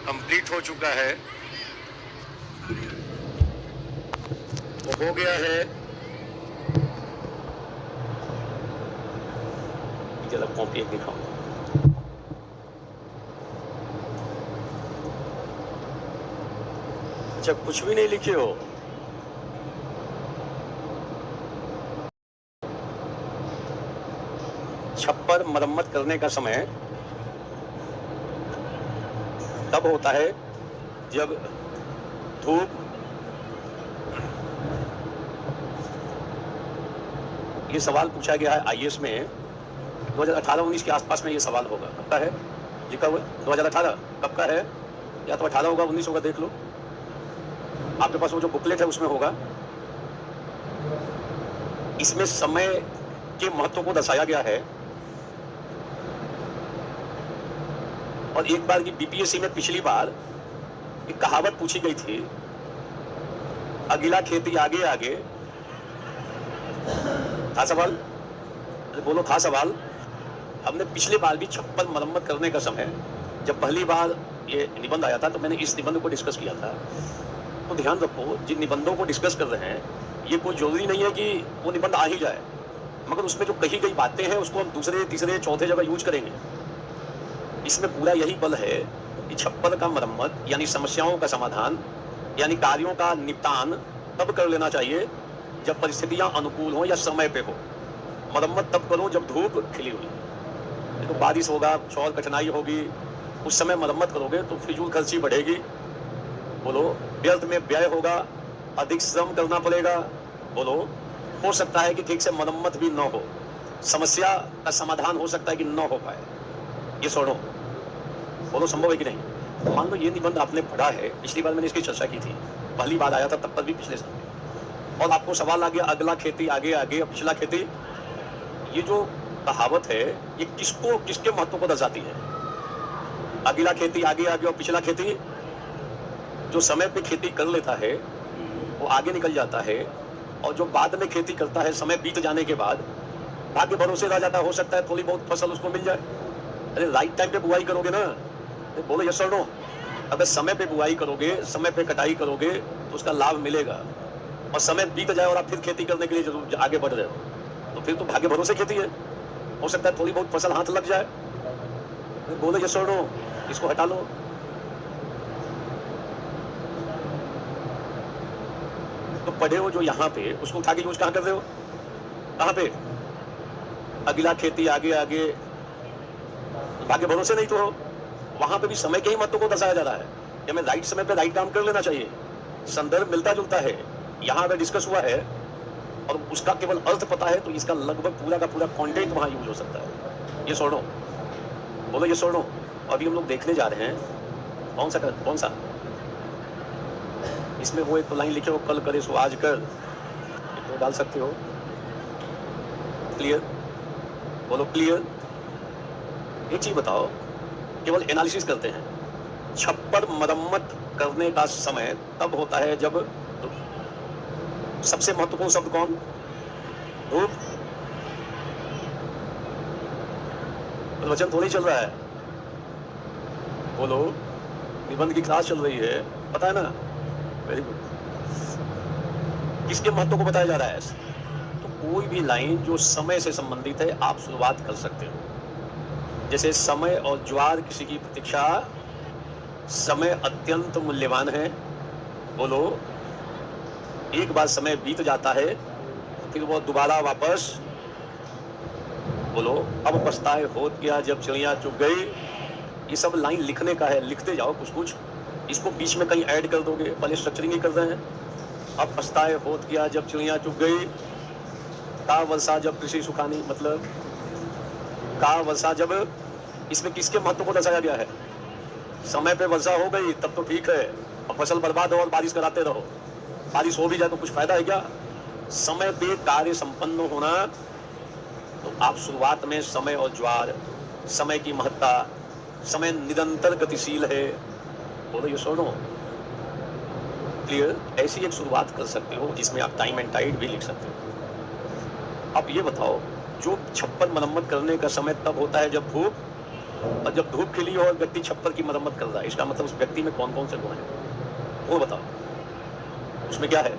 Complete हो चुका है, वो हो गया है। जरा कॉपी एक दिखाऊंगा। अच्छा, कुछ भी नहीं लिखे हो? छप्पर मरम्मत करने का समय तब होता है जब धूप, ये सवाल पूछा गया है आईएएस में 2018-19 के आसपास में। ये सवाल होगा, कब का है लिखा हुआ? 2018 कब का है? या तो 18 होगा, 19 होगा, देख लो आपके पास वो जो बुकलेट है उसमें होगा। इसमें समय के महत्व को दर्शाया गया है। और एक बार की बीपीएससी में पिछली बार एक कहावत पूछी गई थी, अगला खेती आगे आगे। था सवाल? अरे बोलो, था सवाल? हमने पिछले बार भी छप्पर मरम्मत करने का समय, जब पहली बार ये निबंध आया था तो मैंने इस निबंध को डिस्कस किया था। तो ध्यान रखो, जिन निबंधों को डिस्कस कर रहे हैं ये कोई जरूरी नहीं है कि वो निबंध आ ही जाए, मगर उसमें जो कही गई बातें हैं उसको हम दूसरे तीसरे चौथे जगह यूज करेंगे। इसमें पूरा यही बल है कि छप्पर का मरम्मत यानी समस्याओं का समाधान यानी कार्यों का निपटान तब कर लेना चाहिए जब परिस्थितियां अनुकूल हो या समय पे हो। मरम्मत तब करो जब धूप खिली हुई। तो बारिश होगा, कुछ और कठिनाई होगी, उस समय मरम्मत करोगे तो फिजूल खर्ची बढ़ेगी। बोलो, व्यर्थ में व्यय होगा, अधिक श्रम करना पड़ेगा। बोलो, हो सकता है कि ठीक से मरम्मत भी न हो, समस्या का समाधान हो सकता है कि न हो पाए। ये सुनो, बोलो संभव है कि नहीं? मान लो ये निबंध आपने पढ़ा है, पिछली बार मैंने इसकी चर्चा की थी, पहली बार आया था तब पर भी पिछले साल, और आपको सवाल आ गया अगला खेती आगे आगे और पिछला खेती। ये जो कहावत है ये किसको, किसके महत्व को दर्शाती है? अगला खेती आगे आगे और पिछला खेती। जो समय पे खेती कर लेता है वो आगे निकल जाता है, और जो बाद में खेती करता है समय बीत जाने के बाद भाग्य भरोसे रह जाता है। हो सकता है थोड़ी बहुत फसल उसको मिल जाए। अरे राइट टाइम पे बुआई करोगे ना, बोलो यस और नो? अगर समय पे बुआई करोगे, समय पे कटाई करोगे तो उसका लाभ मिलेगा। और समय बीत जाए और आप फिर खेती करने के लिए जरूर आगे बढ़ रहे हो तो फिर तो भाग्य भरोसे खेती है। हो सकता है थोड़ी बहुत फसल हाथ लग जाए। बोलो यस और नो? इसको हटा लो। तो पढ़े हो जो यहाँ पे, उसको उठा के यूज कहाँ कर रहे हो? कहाँ पे? अगला खेती आगे आगे, भाग्य भरोसे नहीं तो हो। वहां पे भी समय के ही महत्व को दर्शाया जा रहा है कि हमें राइट समय पे राइट काम कर लेना चाहिए। संदर्भ मिलता जुलता है, यहाँ अगर डिस्कस हुआ है और उसका केवल अर्थ पता है तो इसका लगभग पूरा का पूरा कंटेंट वहां यूज हो सकता है। ये सुनो, बोलो ये सुनो। अभी हम लोग देखने जा रहे हैं कौन सा इसमें वो एक तो लाइन लिखे हो, कल करे सो आज कर, तो डाल सकते हो। क्लियर? बोलो क्लियर। एक चीज बताओ, केवल एनालिसिस करते हैं, छप्पर मरम्मत करने का समय तब होता है जब सबसे महत्वपूर्ण शब्द कौन? धूप। वचन थोड़ी चल रहा है। बोलो, निबंध की क्लास चल रही है, पता है ना? Very good. किसके महत्व को बताया जा रहा है? तो कोई भी लाइन जो समय से संबंधित है आप शुरुआत कर सकते हो। जैसे समय और ज्वार किसी की प्रतीक्षा, समय अत्यंत मूल्यवान है। बोलो, एक बार समय बीत जाता है फिर वो दोबारा वापस। बोलो, अब पछताए होत गया जब चिड़िया चुग गई। ये सब लाइन लिखने का है, लिखते जाओ कुछ कुछ। इसको बीच में कहीं ऐड कर दोगे, पहले स्ट्रक्चरिंग ही कर रहे हैं। अब पछताए होत गया जब चिड़िया चुग गई, का वर्षा जब कृषि सुखानी, मतलब का वर्षा जब, इसमें किसके महत्व को दर्शाया गया है? समय पे वर्षा हो गई तब तो ठीक है, और फसल बर्बाद हो और बारिश कराते रहो। बारिश हो भी जाए तो कुछ फायदा है क्या? समय पे कार्य संपन्न होना। तो आप शुरुआत में समय और ज्वार, समय की महत्ता, समय निरंतर गतिशील है। बोलो ये सुनो, क्लियर? ऐसी एक शुरुआत कर सकते हो जिसमें आप टाइम एंड टाइड भी लिख सकते हो। अब ये बताओ, जो छप्पर मरम्मत करने का समय तब होता है जब धूप और जब धूप खिली और व्यक्ति छप्पर की मरम्मत कर रहा है, इसका मतलब उस व्यक्ति में कौन कौन से गुण हैं वो बताओ, उसमें क्या है,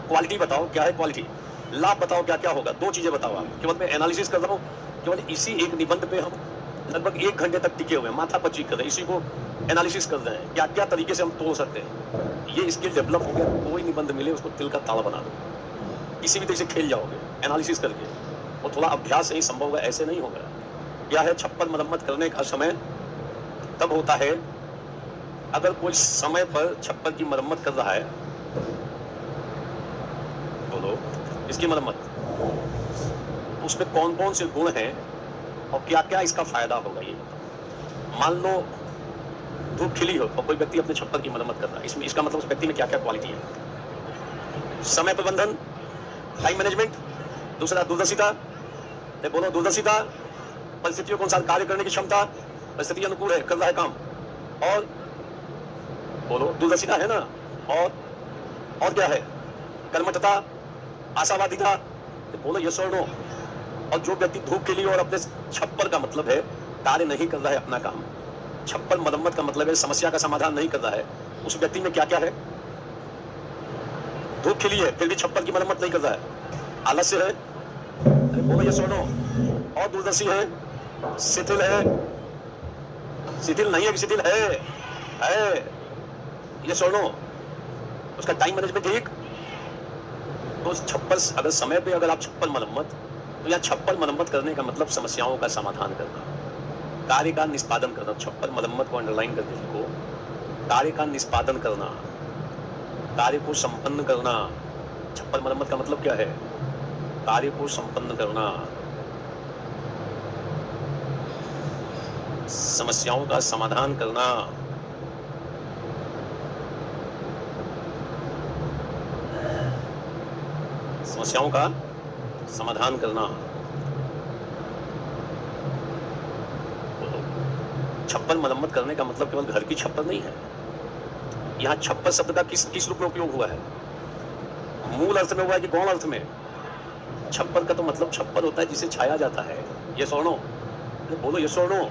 क्वालिटी बताओ क्या है क्वालिटी, लाभ बताओ क्या क्या होगा, दो चीजें बताओ आप। केवल मैं एनालिसिस कर रहा हूँ, केवल इसी एक निबंध पे हम लगभग 1 घंटे तक टिके हुए हैं, माथा पच्ची कर रहे हैं, इसी को एनालिसिस कर रहे हैं क्या क्या तरीके से हम तोड़ सकते हैं। ये स्किल डेवलप हो गया, कोई निबंध मिले उसको तिल का ताला बना दो, किसी भी तरह से खेल जाओगे एनालिसिस करके, और थोड़ा अभ्यास नहीं संभव होगा, ऐसे नहीं होगा। क्या है, छप्पर मरम्मत करने का समय तब होता है अगर कोई समय पर छप्पर की मरम्मत कर रहा है, बोलो इसकी मरम्मत, उसमें कौन कौन से गुण हैं और क्या क्या इसका फायदा होगा ये बताओ। मान लो धूप खिली हो और कोई व्यक्ति अपने छप्पर की मरम्मत कर रहा है, इसमें इसका मतलब उस व्यक्ति में क्या क्या क्वालिटी है। समय प्रबंधन, टाइम मैनेजमेंट, दूसरा दूरदर्शिता, बोलो दूरदर्शिता, परिस्थितियों के अनुसार कार्य करने की क्षमता, परिस्थिति अनुकूल है कर रहा है काम, और बोलो दूरदर्शिता है ना, और क्या है, कर्मठता, आशावादिता, बोलो यस और नो। और जो व्यक्ति धूप के लिए और अपने छप्पर का मतलब है कार्य नहीं कर रहा है अपना काम, छप्पर मरम्मत का मतलब है समस्या का समाधान नहीं कर रहा है, उस व्यक्ति में क्या क्या है, धूप खिली है फिर भी छप्पर की मरम्मत नहीं कर रहा है, आलस्य है, बोलो यस और नो, और दूरदर्शी है, शिथिल है, शिथिल नहीं है कि शिथिल है, ये सुनो, उसका टाइम मैनेजमेंट ठीक। तो छप्पर अगर समय पे अगर आप छप्पर मरम्मत, तो यहाँ छप्पर मरम्मत करने का मतलब समस्याओं का समाधान करना, कार्य का निष्पादन करना। छप्पर मरम्मत को अंडरलाइन करके लिखो, कार्य का निष्पादन करना, कार्य को संपन्न करना। छप्पर मरम्मत का मतलब क्या है, कार्य को संपन्न करना, समस्याओं का समाधान करना, समस्याओं का समाधान करना। छप्पर मरम्मत करने का मतलब केवल घर की छप्पर नहीं है। यहाँ छप्पर शब्द का किस रूप में उपयोग हुआ है, मूल अर्थ में हुआ है कि गौण अर्थ में। छप्पर का तो मतलब छप्पर होता है जिसे छाया जाता है, ये सोनो, बोलो ये सोनो।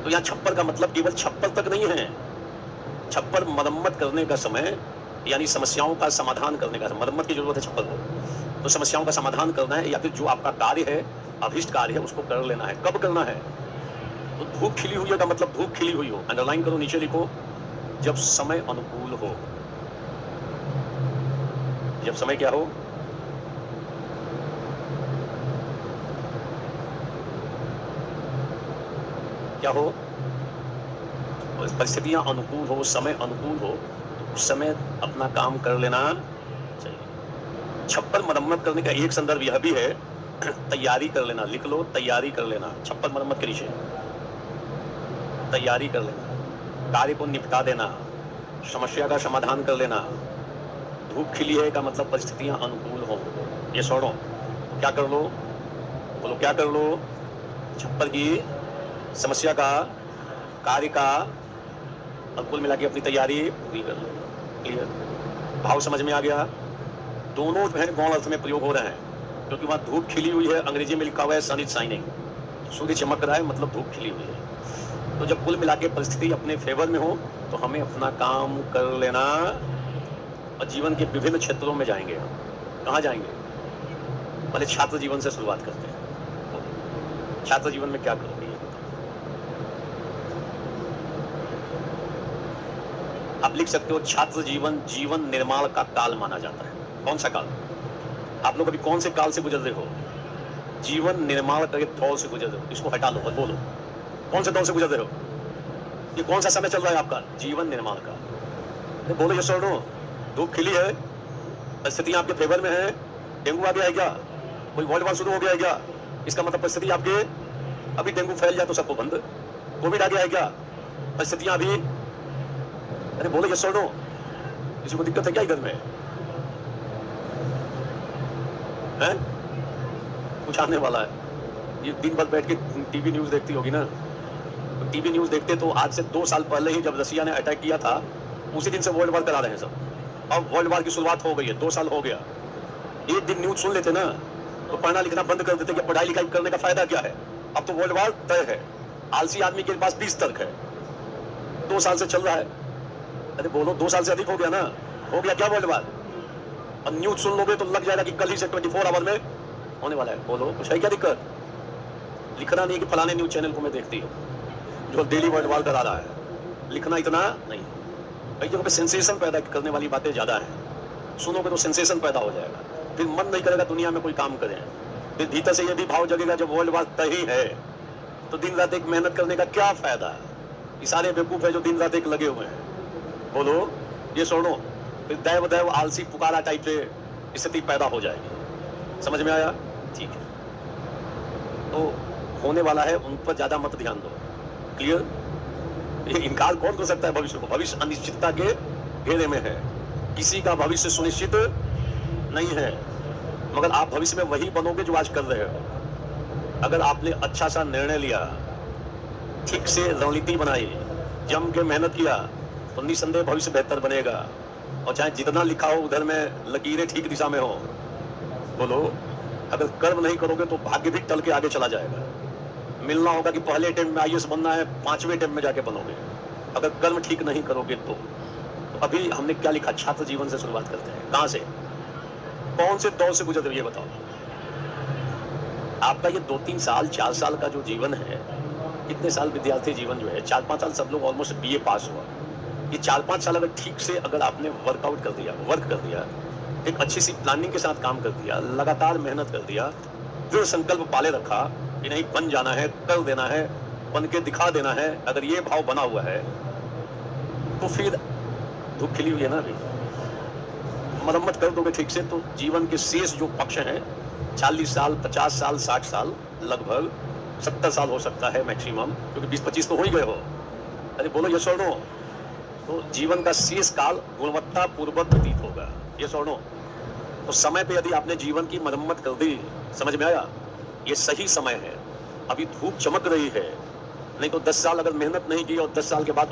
तो यहाँ छप्पर का मतलब केवल छप्पर तक नहीं है, छप्पर मरम्मत करने का समय यानी समस्याओं का समाधान करने का, मरम्मत की जरूरत है छप्पर को, तो समस्याओं का समाधान करना है, या फिर जो आपका कार्य है, अभिष्ट कार्य है, उसको कर लेना है। कब करना है, तो धूप खिली हुई है का मतलब धूप खिली हुई हो, अंडरलाइन करो, नीचे लिखो, जब समय अनुकूल हो। जब समय क्या हो, क्या हो, परिस्थितियां अनुकूल हो, समय अनुकूल हो, तो उस समय अपना काम कर लेना चाहिए। छप्पर मरम्मत करने का एक संदर्भ यह भी है, तैयारी कर लेना, लिख लो, तैयारी कर लेना। छप्पर मरम्मत के नीचे तैयारी कर लेना, कार्य को निपटा देना, समस्या का समाधान कर लेना। धूप खिली है का मतलब परिस्थितियां अनुकूल हो, ये सुनो, क्या कर लो, बोलो क्या कर लो, छप्पर की समस्या का, कार्य का, और कुल मिला के अपनी तैयारी पूरी कर लो। क्लियर, भाव समझ में आ गया। दोनों जो है गौण अर्थ में प्रयोग हो रहे हैं, क्योंकि वहां धूप खिली हुई है, अंग्रेजी में लिखा हुआ है सन इज शाइनिंग, सूर्य चमक रहा है, मतलब धूप खिली हुई है। तो जब कुल मिला के परिस्थिति अपने फेवर में हो, तो हमें अपना काम कर लेना, और जीवन के विभिन्न क्षेत्रों में जाएंगे। हम कहाँ जाएंगे, पहले छात्र जीवन से शुरुआत करते हैं। छात्र जीवन में क्या करोगे, आप लिख सकते हो, छात्र जीवन जीवन निर्माण का काल माना जाता है। कौन सा काल, आप लोग अभी कौन से काल से गुजर रहे हो, जीवन निर्माण के दौर से गुजर रहे हो, इसको हटा लो और बोलो कौन से दौर से गुजर रहे हो, ये कौन सा समय चल रहा है आपका, जीवन निर्माण का। बोलो ये सुनो, धूप खिली है, परिस्थितियां आपके फेवर में है, डेंगू आ गया है क्या, कोई वर्ल्ड वार शुरू हो गया है क्या, इसका मतलब परिस्थिति आपके, अभी डेंगू फैल जाए तो सबको बंद, कोविड आ गया है क्या, परिस्थितियां अभी, अरे बोलो ये सुनो, किसी को दिक्कत है क्या इधर में है, कुछ आने वाला है। ये दिन भर बैठ के टीवी न्यूज देखती होगी ना, तो टीवी न्यूज देखते तो आज से 2 साल पहले ही जब रसिया ने अटैक किया था, उसी दिन से वर्ल्ड वार करा रहे हैं सब। अब वर्ल्ड वार की शुरुआत हो गई है, 2 साल हो गया। एक दिन न्यूज सुन लेते ना, तो पढ़ना लिखना बंद कर देते कि पढ़ाई लिखाई करने का फायदा क्या है। अब तो वर्ल्ड वार तय है। आलसी आदमी के पास 20 तर्क है। 2 साल से चल रहा है। अरे बोलो, 2 साल से अधिक हो गया ना। हो गया क्या वर्ल्ड वार? और न्यूज सुन लोगे तो लग जाएगा कि कल ही से 24 आवर में होने वाला है। बोलो, कुछ है क्या दिक्कत? लिखना नहीं कि फलाने न्यूज चैनल को मैं देखती हूँ जो डेली वर्ल्ड वार करा रहा है। लिखना इतना नहीं। कई जगह पे सेंसेशन पैदा करने वाली बातें ज्यादा है। सुनोगे तो सेंसेशन पैदा हो जाएगा, फिर मन नहीं करेगा दुनिया में कोई काम करें। फिर भीतर से यदि भाव जगेगा जब वर्ल्ड वार तय ही है तो दिन रात एक मेहनत करने का क्या फायदा? ये सारे बेवकूफ है जो दिन रात एक लगे हुए हैं। बोलो, ये सुनो, फिर दैव दैव आलसी पुकारा टाइप से स्थिति पैदा हो जाएगी। समझ में आया? ठीक है। तो होने वाला है, उन पर ज्यादा मत ध्यान दो। क्लियर? ये इनकार कौन कर सकता है भविष्य को? भविष्य अनिश्चितता के घेरे में है। किसी का भविष्य सुनिश्चित नहीं है, मगर आप भविष्य में वही बनोगे जो आज कर रहे हो। अगर आपने अच्छा सा निर्णय लिया, ठीक से रणनीति बनाई, जम के मेहनत किया, तो निसंदेह भविष्य बेहतर बनेगा। और चाहे जितना लिखा हो उधर में लकीरें ठीक दिशा में हो। बोलो, अगर कर्म नहीं करोगे तो भाग्य भी टल के आगे चला जाएगा। मिलना होगा कि पहले अटेम्प्ट में आईएएस बनना है, 5वें अटेम्प्ट में जाके बनोगे। अगर कर्म ठीक नहीं करोगे तो अभी हमने क्या लिखा? छात्र जीवन से शुरुआत करते हैं। कहां से, कौन से दौर से गुजर रहे, ये बताओ। आपका ये 2-3 साल 4 साल का जो जीवन है, कितने साल विद्यार्थी जीवन जो है, 4-5 साल सब लोग ऑलमोस्ट बीए पास हुआ। ये 4-5 साल अगर ठीक से अगर आपने वर्कआउट कर दिया, वर्क कर दिया, एक अच्छी सी प्लानिंग के साथ काम कर दिया, लगातार मेहनत कर दिया, दृढ़ संकल्प पाले रखा कि नहीं बन जाना है, कर देना है, बन के दिखा देना है, अगर ये भाव बना हुआ है तो फिर धूप खिली हुई है ना। अभी मरम्मत कर दोगे ठीक से तो जीवन के शेष जो पक्ष हैं, 40 साल, 50 साल, 60 साल, लगभग 70 साल हो सकता है मैक्सिमम, क्योंकि 20-25 तो हो ही गए हो। अरे बोलो, ये सुनो, तो जीवन का शेष काल गुणवत्ता पूर्वक व्यतीत होगा। ये सुनो, तो समय पे यदि आपने जीवन की मरम्मत कर दी, समझ में आया? ये सही समय है। अभी धूप चमक रही है, नहीं तो 10 साल अगर मेहनत नहीं की और 10 साल के बाद